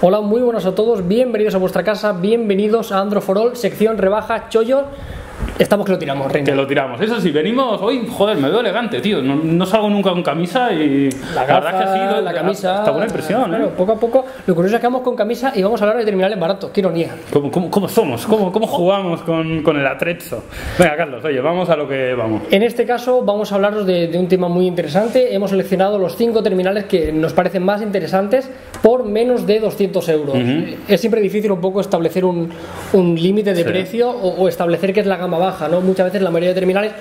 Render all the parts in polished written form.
Hola, muy buenas a todos, bienvenidos a vuestra casa, bienvenidos a Android for All, sección rebaja, chollo. Estamos que lo tiramos, Reina. Que lo tiramos. Eso sí, venimos hoy, joder, me veo elegante, tío. No salgo nunca con camisa y la verdad que ha sido la camisa. Está buena impresión, claro, poco a poco. Lo curioso es que vamos con camisa y vamos a hablar de terminales baratos. Qué ironía. ¿Cómo somos? ¿Cómo jugamos con el atrezzo? Venga, Carlos, oye, vamos a lo que vamos. En este caso vamos a hablaros de un tema muy interesante. Hemos seleccionado los 5 terminales que nos parecen más interesantes por menos de 200 euros. Es siempre difícil un poco establecer un límite de precio o establecer qué es la gama baja, ¿no? Muchas veces la mayoría de terminales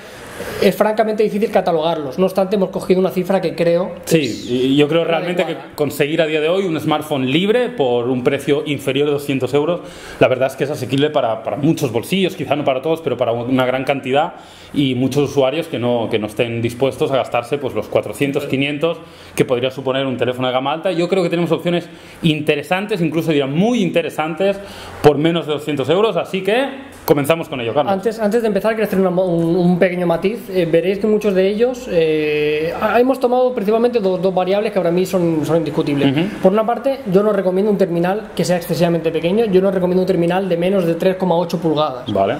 es francamente difícil catalogarlos. No obstante, hemos cogido una cifra que creo... Sí, yo creo realmente que conseguir a día de hoy un smartphone libre por un precio inferior de 200 euros, la verdad es que es asequible para muchos bolsillos, quizá no para todos, pero para una gran cantidad, y muchos usuarios que no estén dispuestos a gastarse pues los 400, 500 que podría suponer un teléfono de gama alta. Yo creo que tenemos opciones interesantes, incluso diría muy interesantes, por menos de 200 euros, así que comenzamos con ello, Carlos. Antes de empezar, quiero hacer un pequeño matiz. Veréis que muchos de ellos hemos tomado principalmente dos variables que para mí son indiscutibles. Por una parte, yo no recomiendo un terminal que sea excesivamente pequeño. Yo no recomiendo un terminal de menos de 3,8 pulgadas. Vale.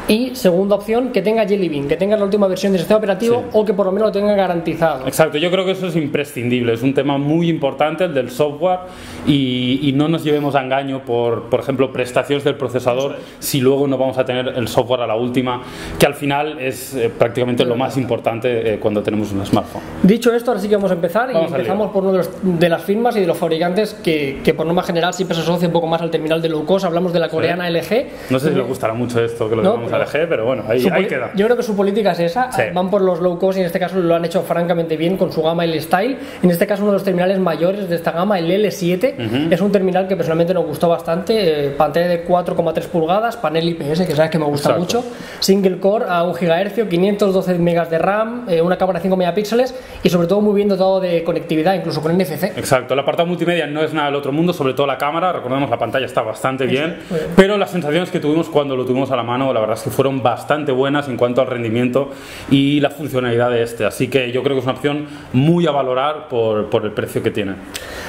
Y segunda opción, que tenga Jelly Bean, que tenga la última versión del sistema operativo, o que por lo menos lo tenga garantizado. Exacto, yo creo que eso es imprescindible, es un tema muy importante el del software, y no nos llevemos a engaño por ejemplo, prestaciones del procesador si luego no vamos a tener el software a la última, que al final es prácticamente lo más importante cuando tenemos un smartphone. Dicho esto, ahora sí que vamos a empezar y empezamos por uno de las firmas y de los fabricantes que por norma general siempre se asocia un poco más al terminal de low cost. Hablamos de la coreana LG. No sé si le gustará mucho esto que lo llamamos LG, pero bueno, ahí queda. Yo creo que su política es esa, van por los low cost y en este caso lo han hecho francamente bien con su gama L-Style. En este caso uno de los terminales mayores de esta gama, el L7, es un terminal que personalmente nos gustó bastante, pantalla de 4,3 pulgadas, panel IPS, que sabes que me gusta mucho, single core a 1 GHz, 512 MB de RAM, una cámara de 5 megapíxeles y sobre todo muy bien dotado de conectividad, incluso con NFC. Exacto, el apartado multimedia no es nada del otro mundo, sobre todo la cámara, recordemos la pantalla está bastante bien, pero las sensaciones que tuvimos cuando lo tuvimos a la mano, la verdad es que fueron bastante buenas en cuanto al rendimiento y la funcionalidad de este, así que yo creo que es una opción muy a valorar por el precio que tiene.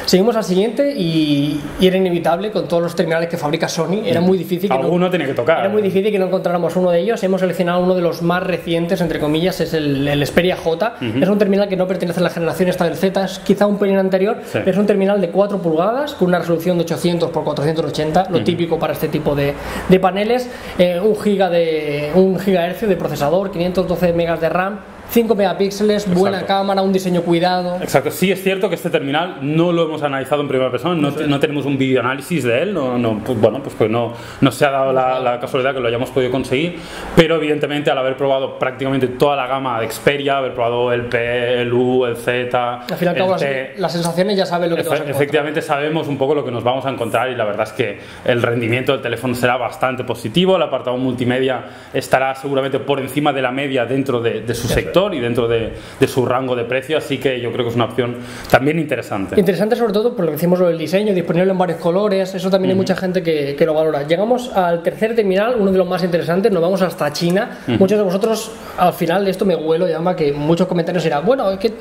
Seguimos al siguiente y era inevitable con todos los terminales que fabrica Sony, era muy difícil que alguno tenía que tocar. Era muy difícil que no encontráramos uno de ellos. Hemos seleccionado uno de los más recientes, entre comillas, es el Xperia J. Es un terminal que no pertenece a la generación esta del Z, es quizá un pelín anterior, pero es un terminal de 4 pulgadas con una resolución de 800 x 480, lo típico para este tipo de paneles, 1 GHz de procesador, 512 MB de RAM, 5 megapíxeles, buena cámara, un diseño cuidado. Exacto, sí es cierto que este terminal no lo hemos analizado en primera persona, no tenemos un video análisis de él, pues no se ha dado la casualidad que lo hayamos podido conseguir, pero evidentemente al haber probado prácticamente toda la gama de Xperia, haber probado el P, el U, el Z, al fin y al cabo las sensaciones ya sabes lo que te vas a encontrar. Efectivamente sabemos un poco lo que nos vamos a encontrar y la verdad es que el rendimiento del teléfono será bastante positivo, el apartado multimedia estará seguramente por encima de la media dentro de su sector y dentro de su rango de precio, así que yo creo que es una opción también interesante. Interesante sobre todo por lo que decimos del diseño, disponible en varios colores, eso también hay mucha gente que lo valora. Llegamos al tercer terminal, uno de los más interesantes, nos vamos hasta China. Muchos de vosotros, al final de esto me huelo, llama que muchos comentarios serán, bueno, es que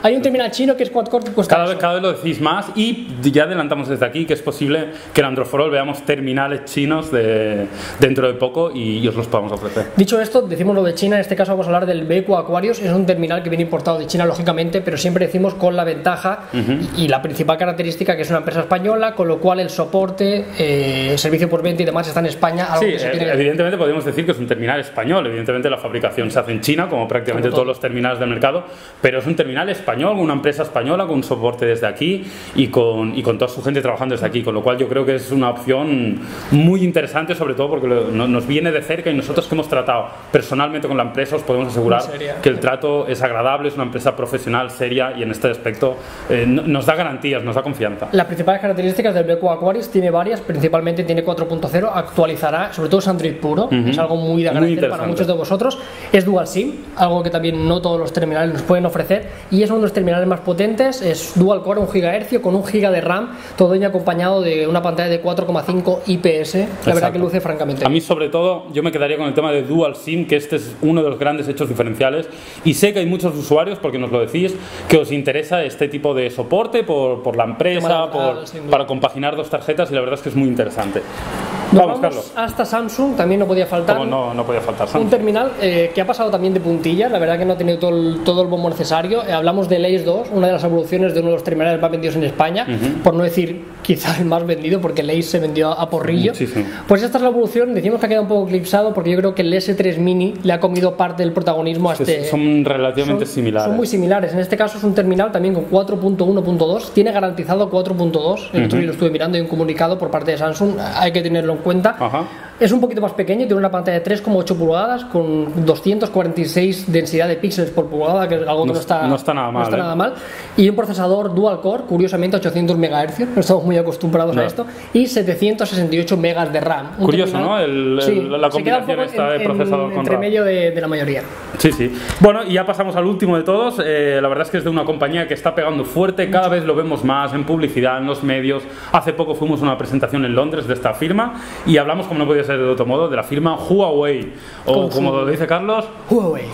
hay un terminal chino que es quad-core que cuesta cada vez lo decís más y ya adelantamos desde aquí que es posible que en Android for All veamos terminales chinos dentro de poco y os los podamos ofrecer. Dicho esto, decimos lo de China, en este caso vamos a hablar del BQ Aquarius. Es un terminal que viene importado de China, lógicamente, pero siempre decimos con la ventaja y la principal característica que es una empresa española, con lo cual el soporte, servicio por venta y demás está en España. Algo que evidentemente podemos decir que es un terminal español. Evidentemente la fabricación se hace en China, como prácticamente todos los terminales del mercado, pero es un terminal español, una empresa española con un soporte desde aquí y con toda su gente trabajando desde aquí, con lo cual yo creo que es una opción muy interesante, sobre todo porque nos viene de cerca y nosotros que hemos tratado personalmente con la empresa os podemos asegurar que el trato es agradable, es una empresa profesional, seria y en este aspecto nos da garantías, nos da confianza. Las principales características del BQ Aquarius tiene varias, principalmente tiene 4.0, actualizará, sobre todo es Android puro, es algo muy de agradecer para muchos de vosotros, es Dual SIM, algo que también no todos los terminales nos pueden ofrecer y es uno de los terminales más potentes, es Dual Core 1 GHz con 1 GB de RAM, todo ello acompañado de una pantalla de 4,5 IPS, la verdad que luce francamente. A mí sobre todo yo me quedaría con el tema de Dual SIM, que este es uno de los grandes hechos techos diferenciales, y sé que hay muchos usuarios, porque nos lo decís, que os interesa este tipo de soporte por la empresa, para compaginar dos tarjetas, y la verdad es que es muy interesante. Vamos, Carlos. Hasta Samsung, también no podía faltar. No podía faltar Samsung. Un terminal que ha pasado también de puntilla, la verdad que no ha tenido todo el bombo necesario. Hablamos del Ace 2, una de las evoluciones de uno de los terminales más vendidos en España, por no decir quizá el más vendido, porque el Ace se vendió a porrillo. Pues esta es la evolución. Decimos que ha quedado un poco eclipsado porque yo creo que el S3 Mini le ha comido parte del protagonismo a este. Son relativamente similares. Son muy similares. En este caso es un terminal también con 4.1.2, tiene garantizado 4.2. El otro día lo estuve mirando y un comunicado por parte de Samsung, hay que tenerlo en cuenta. Es un poquito más pequeño, tiene una pantalla de 3,8 pulgadas con 246 densidad de píxeles por pulgada, que es algo que no está nada mal. Y un procesador dual core, curiosamente 800 MHz, no estamos muy acostumbrados a esto, y 768 MB de RAM. Curioso, ¿no? La combinación esta de procesador con entre RAM. medio de la mayoría. Sí. Bueno, y ya pasamos al último de todos. La verdad es que es de una compañía que está pegando fuerte, cada vez lo vemos más en publicidad, en los medios. Hace poco fuimos a una presentación en Londres de esta firma y hablamos, como no podía ser de otro modo, de la firma Huawei, o como lo dice Carlos, Huawei,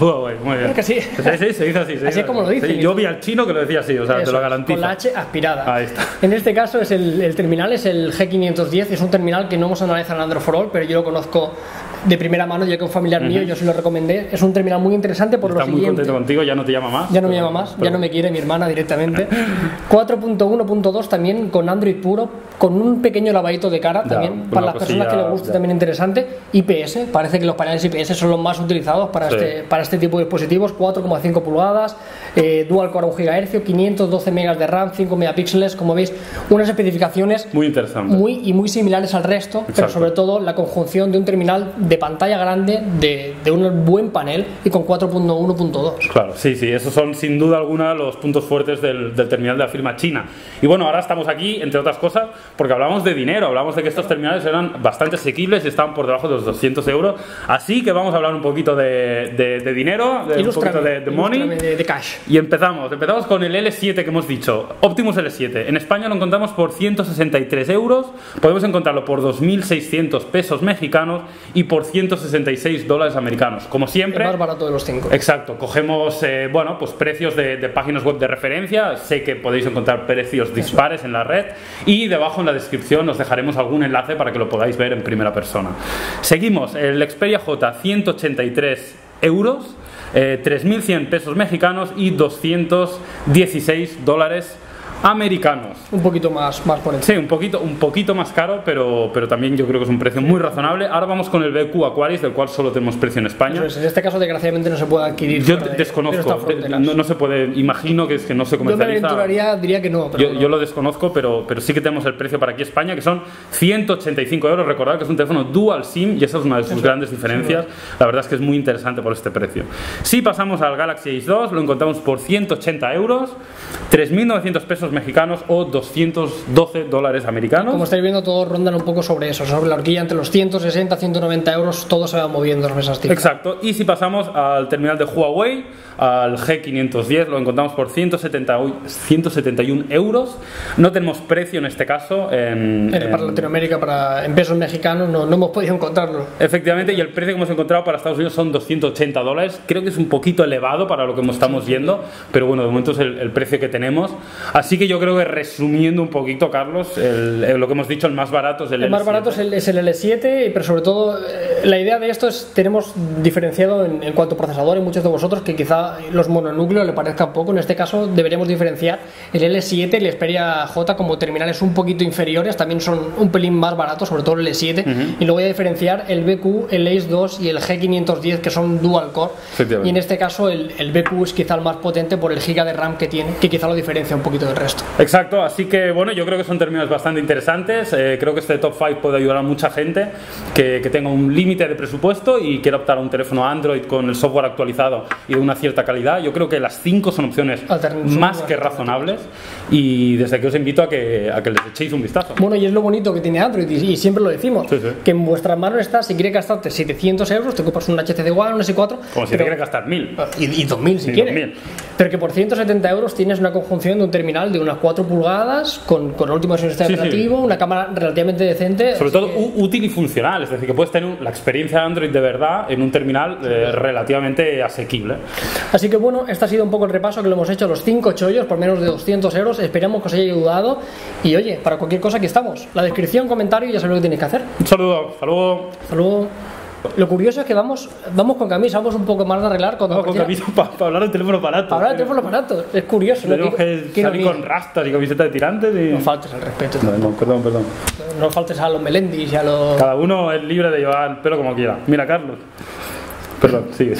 muy bien. Creo que sí. Sí, se dice así. Así es como lo dice. Sí, yo vi al chino que lo decía así, o sea, te lo garantizo. Con la H aspirada. Ahí está. En este caso es el terminal es el G510, es un terminal que no hemos analizado en Android for All, pero yo lo conozco de primera mano, ya que un familiar mío, yo se lo recomendé. Es un terminal muy interesante por lo siguiente. Está muy contento contigo, ya no te llama más. Ya no me llama más, ya no me quiere mi hermana directamente. 4.1.2 también con Android puro, con un pequeño lavadito de cara también, para las personas que les guste, también interesante. IPS, parece que los paneles IPS son los más utilizados para este tipo de dispositivos. 4,5 pulgadas, dual core a 1 GHz, 512 MB de RAM, 5 megapíxeles, como veis, unas especificaciones muy interesantes muy similares al resto, pero sobre todo la conjunción de un terminal de pantalla grande, de un buen panel y con 4.1.2. Claro, sí, esos son sin duda alguna los puntos fuertes del terminal de la firma china. Y bueno, ahora estamos aquí, entre otras cosas, porque hablamos de dinero, hablamos de que estos terminales eran bastante asequibles y estaban por debajo de los 200 euros, así que vamos a hablar un poquito de dinero, un poquito de money, de cash. Y empezamos con el L7 que hemos dicho, Optimus L7. En España lo encontramos por 163 euros, podemos encontrarlo por 2.600 pesos mexicanos y por 166 dólares americanos. Como siempre, el más barato de los 5. Exacto, cogemos pues precios de páginas web de referencia. Sé que podéis encontrar precios dispares en la red, y debajo en la descripción os dejaremos algún enlace para que lo podáis ver en primera persona. Seguimos, el Xperia J, 183 euros, 3.100 pesos mexicanos y 216 dólares americanos. Un poquito más por encima. Sí, un poquito más caro, pero también yo creo que es un precio muy razonable. Ahora vamos con el BQ Aquaris, del cual solo tenemos precio en España. Eso es, en este caso desgraciadamente no se puede adquirir. Yo desconozco, no se puede, imagino que no se comercializa. Yo me aventuraría, diría que no. Pero yo lo desconozco, pero sí que tenemos el precio para aquí España, que son 185 euros. Recordad que es un teléfono dual SIM y esa es una de sus grandes diferencias. La verdad es que es muy interesante por este precio. Si pasamos al Galaxy Ace 2, lo encontramos por 180 euros, 3.900 pesos mexicanos o 212 dólares americanos. Como estáis viendo, todos rondan un poco sobre eso, sobre la horquilla entre los 160 190 euros, todo se va moviendo en esas cifras. Exacto. Y si pasamos al terminal de Huawei, al G510, lo encontramos por 171 euros. No tenemos precio en este caso para Latinoamérica, en pesos mexicanos no hemos podido encontrarlo. Efectivamente, y el precio que hemos encontrado para Estados Unidos son 280 dólares. Creo que es un poquito elevado para lo que estamos viendo, pero bueno, de momento es el precio que tenemos. Así que yo creo que, resumiendo un poquito, Carlos, lo que hemos dicho, el más barato es el L7. El más barato es el L7, pero sobre todo la idea de esto es, tenemos diferenciado en cuanto a procesador, y muchos de vosotros que quizá los mononúcleos le parezcan poco. En este caso deberíamos diferenciar el L7 y el Xperia J como terminales un poquito inferiores, también son un pelín más baratos, sobre todo el L7, y luego voy a diferenciar el BQ, el Ace 2 y el G510, que son dual core, y en este caso el BQ es quizá el más potente por el giga de RAM que tiene, que quizá lo diferencia un poquito del resto. Exacto, así que bueno, yo creo que son términos bastante interesantes. Creo que este top 5 puede ayudar a mucha gente que tenga un límite de presupuesto y quiera optar a un teléfono Android con el software actualizado y de una cierta calidad. Yo creo que las 5 son opciones más que razonables, y desde que os invito a que les echéis un vistazo. Bueno, y es lo bonito que tiene Android, y siempre lo decimos, que en vuestras manos está. Si quieres gastarte 700 euros, te compras un HTC One, un S4, como si te quieres gastar 1.000 y 2.000 si quieres, pero que por 170 euros tienes una conjunción de un terminal de unas 4 pulgadas, con la última versión de sistema operativo, una cámara relativamente decente. Sobre todo útil y funcional, es decir, que puedes tener la experiencia de Android de verdad en un terminal relativamente asequible. Así que bueno, este ha sido un poco el repaso que lo hemos hecho, los 5 chollos por menos de 200 euros. Esperamos que os haya ayudado. Y oye, para cualquier cosa aquí estamos. La descripción, comentario, ya sabéis lo que tenéis que hacer. Un saludo, hasta luego. Hasta luego. Lo curioso es que vamos con camisa, vamos un poco más de arreglar. Con camisa para hablar del teléfono barato. Para hablar del teléfono barato. Es curioso. Tenemos que salir con rastas y camiseta de tirantes. Y... No faltes al respeto. No, perdón. No faltes a los Melendis y a los... Cada uno es libre de llevar el pelo como quiera. Mira, Carlos. Perdón, sigue.